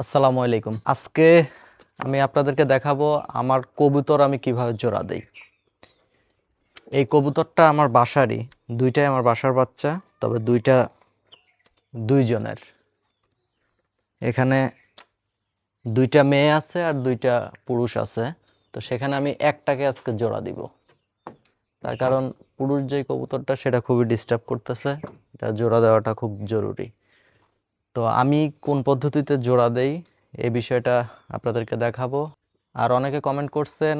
আসসালামু আলাইকুম। আজকে আমি আপনাদেরকে দেখাবো আমার কবুতর আমি কিভাবে জোড়া দেই। এই কবুতরটা আমার বাসারই, দুইটাই আমার বাসার বাচ্চা, তবে দুইটা দুইজনের। এখানে দুইটা মেয়ে আছে আর দুইটা পুরুষ আছে, তো সেখানে আমি একটাকে আজকে জোড়া দিব। তার কারণ পুরুষ যেই কবুতরটা সেটা খুবই ডিস্টার্ব করতেছে, এটা জোড়া দেওয়াটা খুব জরুরি। তো আমি কোন পদ্ধতিতে জোড়া দেই এই বিষয়টা আপনাদেরকে দেখাবো। আর অনেকে কমেন্ট করছেন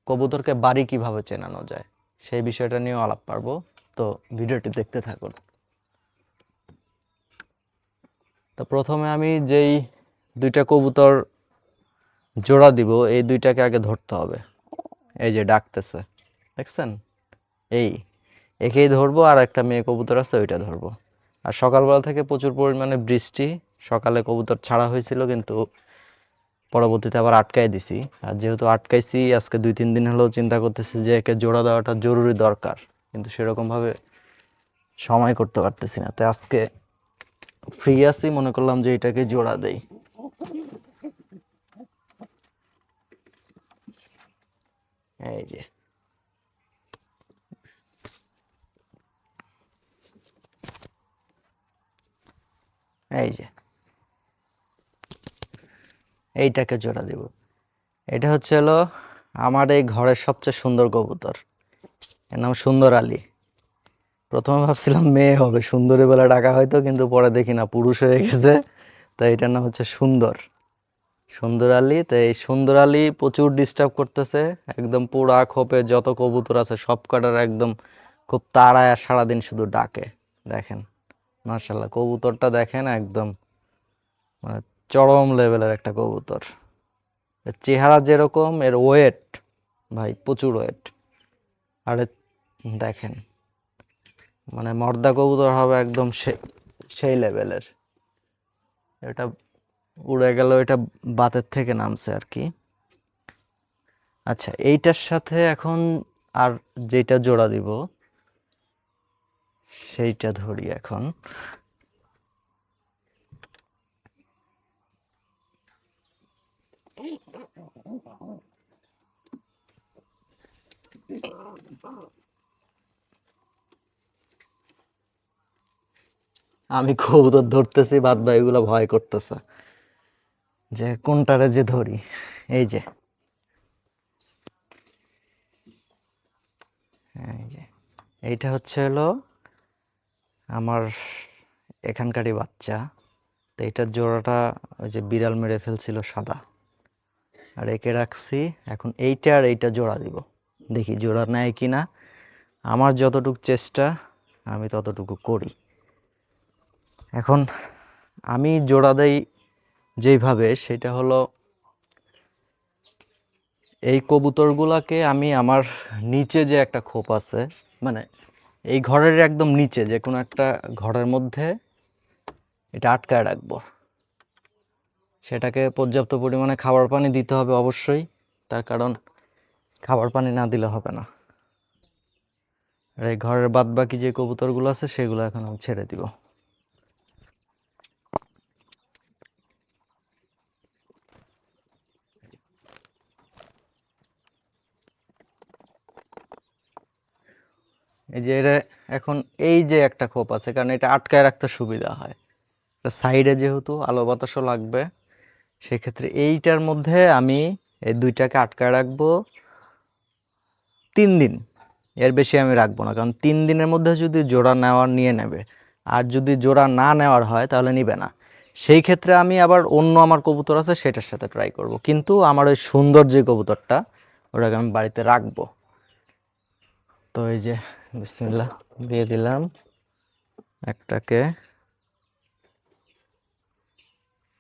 কবুতরকে বাড়ি কিভাবে চেনানো যায়, সেই বিষয়টা নিয়েও আলাপ পারবো। তো ভিডিওটি দেখতে থাকুন। তো প্রথমে আমি যেই দুইটা কবুতর জোড়া দিব এই দুইটাকে আগে ধরতে হবে। এই যে ডাকতেছে, দেখছেন? এই একেই ধরবো, আর একটা মেয়ে কবুতর আছে ওইটা ধরবো। আর সকালবেলা থেকে প্রচুর পরিমাণে বৃষ্টি, সকালে কবুতর ছাড়া হয়েছিল কিন্তু পরবর্তীতে আবার আটকাই দিছি। আর যেহেতু আটকাইছি আজকে 2-3 দিন হলেও চিন্তা করতেছি যে একে জোড়া দেওয়াটা জরুরি দরকার, কিন্তু সেরকম ভাবে সময় করতে পারতেছি না। তো আজকে ফ্রি আছি, মনে করলাম যে এটাকে জোড়া দেই। এই যে এই যে এইটাকে জোড়া দিব। এটা হচ্ছে হলো আমার এই ঘরের সবচেয়ে সুন্দর কবুতর, এর নাম সুন্দর আলী। প্রথমে ভাবছিলাম মেয়ে হবে, সুন্দরী বলে ডাকা হয়তো, কিন্তু পরে দেখি না পুরুষ হয়ে গেছে। তো এটার নাম হচ্ছে সুন্দর, সুন্দর আলী। তো এই সুন্দর আলী প্রচুর ডিস্টার্ব করতেছে, একদম পুরা খোপে যত কবুতর আছে সব কটার একদম খুব তাড়ায়, আর সারাদিন শুধু ডাকে। দেখেন, মার্শাল্লাহ কবুতরটা দেখেন, একদম মানে চরম লেভেলের একটা কবুতর। এর চেহারা যেরকম, এর ওয়েট ভাই প্রচুর ওয়েট। আর দেখেন, মানে মর্দা কবুতর হবে একদম সেই লেভেলের। এটা উড়ে গেল, এটা বাতের থেকে নামছে আর কি। আচ্ছা, এইটার সাথে এখন আর যেটা জোড়া দিব সেইটা ধরি এখন। আমি কবুতর ধরতেছি, বাদ বাকি এগুলো ভয় করতেছে যে কোনটারে যে ধরি। এই যে এই যে এইটা হচ্ছে হলো আমার এখানকারই বাচ্চা। তো এইটার জোড়াটা ওই যে বিড়াল মেরে ফেলছিল সাদা, আর একে রাখছি। এখন এইটা আর এইটা জোড়া দিব, দেখি জোড়া নেয় কিনা। আমার যতটুকু চেষ্টা আমি ততটুকু করি। এখন আমি জোড়া দেই যেইভাবে, সেটা হলো এই কবুতরগুলাকে আমি আমার নিচে যে একটা খোপ আছে, মানে এই ঘরের একদম নিচে যে কোনো একটা ঘরের মধ্যে এটা আটকায় রাখবো। সেটাকে পর্যাপ্ত পরিমাণে খাবার পানি দিতে হবে অবশ্যই, তার কারণ খাবার পানি না দিলে হবে না। আর এই ঘরের বাদ বাকি যে কবুতরগুলো আছে সেগুলো এখন আমি ছেড়ে দিব। এই যে এটা এখন এই যে একটা খোপ আছে, কারণ এটা আটকায় রাখতে সুবিধা হয়, সাইডে যেহেতু আলো বাতাসও লাগবে, সেক্ষেত্রে এইটার মধ্যে আমি এই দুইটাকে আটকায় রাখবো 3 দিন। এর বেশি আমি রাখবো না, কারণ 3 দিনের মধ্যে যদি জোড়া নেওয়ার নিয়ে নেবে, আর যদি জোড়া না নেওয়ার হয় তাহলে নিবে না। সেই ক্ষেত্রে আমি আবার অন্য আমার কবুতর আছে সেটার সাথে ট্রাই করব, কিন্তু আমার ওই সুন্দর যে কবুতরটা ওটাকে আমি বাড়িতে রাখবো। তো এই যে বিসমিল্লাহ দিয়ে দিলাম একটাকে,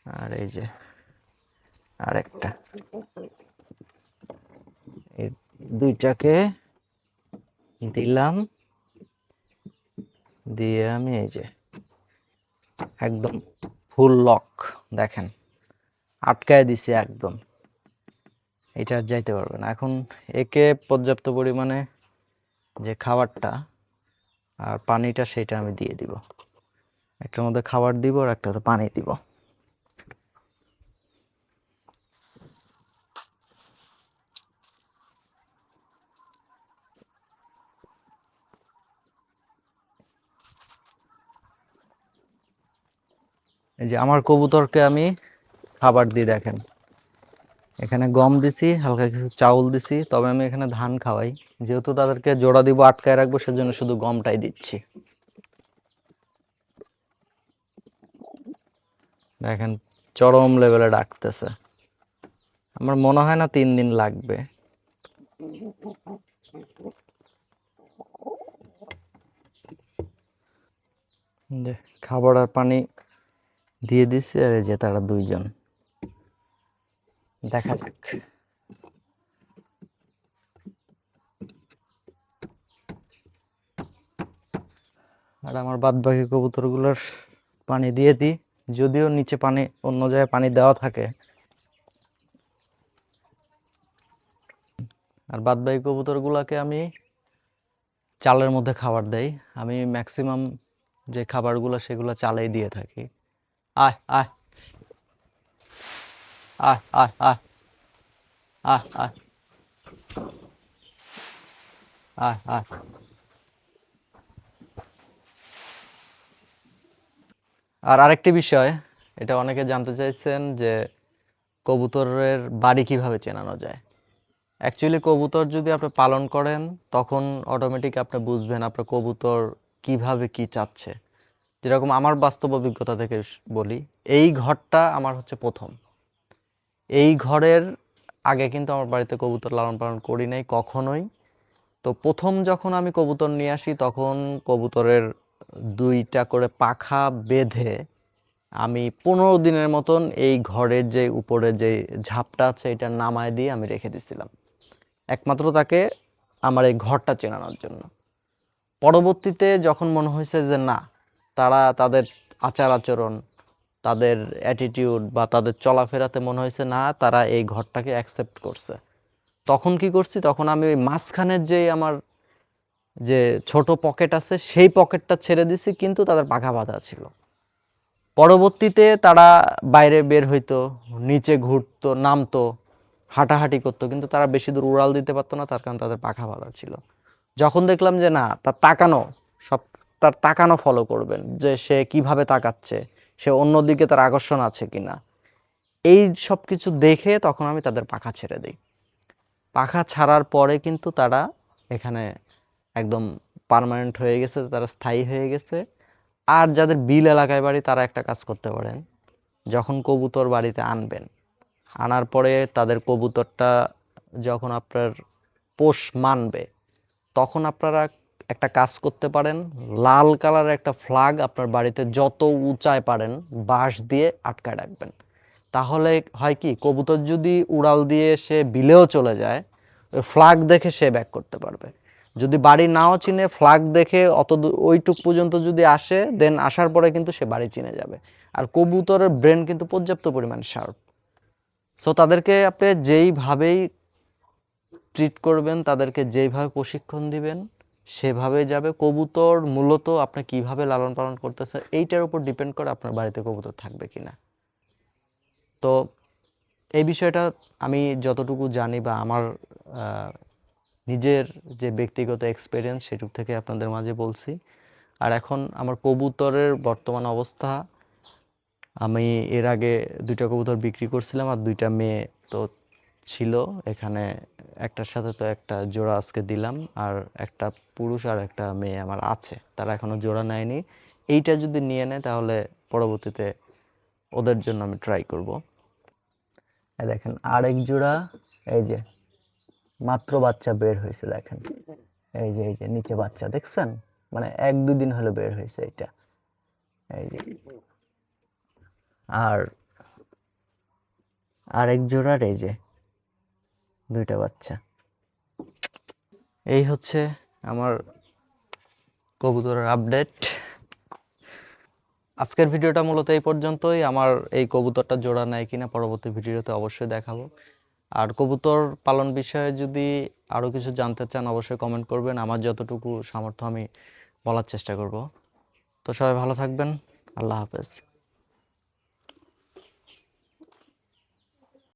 আর এই যে আরেকটা, এই দুইটাকে দিলাম। দিয়ে আমি এই যে একদম ফুল লক, দেখেন আটকায় দিছি একদম, এটা আর যাইতে পারবে না। এখন একে পর্যাপ্ত পরিমাণে যে খাবারটা আর পানিটা সেটা আমি দিয়ে দিব। একটার মধ্যে খাবার দিব আর একটাতে পানি দিব। এই যে আমার কবুতরকে আমি খাবার দিই, দেখেন এখানে গম দিছি, হালকা কিছু চাউল দিছি, তবে আমি এখানে ধান খাওয়াই, যেহেতু তাদেরকে জোড়া দিব আটকায় রাখবো সেজন্য শুধু গমটাই দিচ্ছি। দেখেন চরম লেভেলে ডাকতেছে, আমার মনে হয় না 3 দিন লাগবে। যে খাবার আর পানি দিয়ে দিছি, আর এই যে তারা দুইজন, দেখা যাক। আর আমার বাদ বাকি কবুতরগুলোর পানি দিয়ে দিই, যদিও নিচে পানি অন্য জায়গায় পানি দেওয়া থাকে। আর বাদ বাকি কবুতরগুলোকে আমি চালের মধ্যে খাবার দেই। আমি ম্যাক্সিমাম যে খাবারগুলো সেগুলো চালেই দিয়ে থাকি। আয় আয় আয় আয় আয় আয় আয় আয় আয়। আর আরেকটি বিষয়, এটা অনেকে জানতে চাইছেন যে কবুতরের বাড়ি কিভাবে চেনানো যায়। অ্যাকচুয়ালি কবুতর যদি আপনি পালন করেন তখন অটোমেটিক আপনি বুঝবেন আপনার কবুতর কিভাবে কি চাচ্ছে। যেরকম আমার বাস্তব অভিজ্ঞতা থেকে বলি, এই ঘরটা আমার হচ্ছে প্রথম। এই ঘরের আগে কিন্তু আমার বাড়িতে কবুতর লালন পালন করি নাই কখনোই। তো প্রথম যখন আমি কবুতর নিয়ে আসি তখন কবুতরের 2টা করে পাখা বেঁধে আমি 15 দিনের মতন এই ঘরের যে উপরে যে ঝাপটা আছে এটা নামায় দিয়ে আমি রেখে দিছিলাম, একমাত্র তাকে আমার এই ঘরটা চেনানোর জন্য। পরবর্তীতে যখন মনে হয়েছে যে না, তারা তাদের আচার আচরণ, তাদের অ্যাটিটিউড বা তাদের চলাফেরাতে মনে হয়েছে না তারা এই ঘরটাকে অ্যাকসেপ্ট করছে, তখন কি করছি, তখন আমি ওই মাঝখানের যে আমার যে ছোট পকেট আছে সেই পকেটটা ছেড়ে দিছি, কিন্তু তাদের পাখা বাঁধা ছিল। পরবর্তীতে তারা বাইরে বের হইতো, নিচে ঘুরতো, নামতো, হাঁটাহাঁটি করতো, কিন্তু তারা বেশি দূর উড়াল দিতে পারতো না, তার কারণ তাদের পাখা বাঁধা ছিল। যখন দেখলাম যে না, তার তাকানো সব, তার তাকানো ফলো করবেন যে সে কিভাবে তাকাচ্ছে, সে অন্যদিকে তার আকর্ষণ আছে কিনা, এই সব কিছু দেখে তখন আমি তাদের পাখা ছেড়ে দিই। পাখা ছাড়ার পরে কিন্তু তারা এখানে একদম পার্মানেন্ট হয়ে গেছে, তারা স্থায়ী হয়ে গেছে। আর যাদের বিল এলাকায় বাড়ি তারা একটা কাজ করতে পারেন, যখন কবুতর বাড়িতে আনবেন, আনার পরে তাদের কবুতরটা যখন আপনার পোষ মানবে তখন আপনারা একটা কাজ করতে পারেন, লাল কালারের একটা ফ্ল্যাগ আপনার বাড়িতে যত উঁচায় পারেন বাঁশ দিয়ে আটকায় রাখবেন। তাহলে হয় কি, কবুতর যদি উড়াল দিয়ে সে বিলেও চলে যায়, ওই ফ্ল্যাগ দেখে সে ব্যাক করতে পারবে। যদি বাড়ি নাও চিনে, ফ্ল্যাগ দেখে অত ওইটুক পর্যন্ত যদি আসে, দেন আসার পরে কিন্তু সে বাড়ি চিনে যাবে। আর কবুতরের ব্রেন কিন্তু পর্যাপ্ত পরিমাণ শার্প। সো তাদেরকে আপনি যেইভাবেই ট্রিট করবেন, তাদেরকে যেইভাবে প্রশিক্ষণ দিবেন সেভাবেই যাবে। কবুতর মূলত আপনি কিভাবে লালন পালন করতেছেন এইটার উপর ডিপেন্ড করে আপনার বাড়িতে কবুতর থাকবে কিনা। তো এই বিষয়টা আমি যতটুকু জানি বা আমার নিজের যে ব্যক্তিগত এক্সপিরিয়েন্স সেটুক থেকে আপনাদের মাঝে বলছি। আর এখন আমার কবুতরের বর্তমান অবস্থা, আমি এর আগে 2টা কবুতর বিক্রি করছিলাম, আর 2টা মেয়ে তো ছিল এখানে। একটার সাথে তো একটা জোড়া আজকে দিলাম, আর একটা পুরুষ আর একটা মেয়ে আমার আছে, তারা এখনো জোড়া নেয়নি। এইটা যদি নিয়ে নেয় তাহলে পরবর্তীতে ওদের জন্য আমি ট্রাই করব। এই দেখেন আরেক জোড়া, এই যে মাত্র বাচ্চা বের হয়েছে, দেখেন এই যে নিচে বাচ্চা দেখছেন, মানে 1-2 দিন হলো বের হয়েছে এটা, এই যে। আর আরেক জোড়ার এই যে 2টা বাচ্চা। এই হচ্ছে আমার কবুতরের আপডেট। আজকের ভিডিওটা মূলত এই পর্যন্তই। আমার এই কবুতরটা জোড়া নেয় কিনা পরবর্তী ভিডিওতে অবশ্যই দেখাবো। আর কবুতর পালন বিষয়ে যদি আরও কিছু জানতে চান অবশ্যই কমেন্ট করবেন, আমার যতটুকু সামর্থ্য আমি বলার চেষ্টা করব। তো সবাই ভালো থাকবেন, আল্লাহ হাফেজ।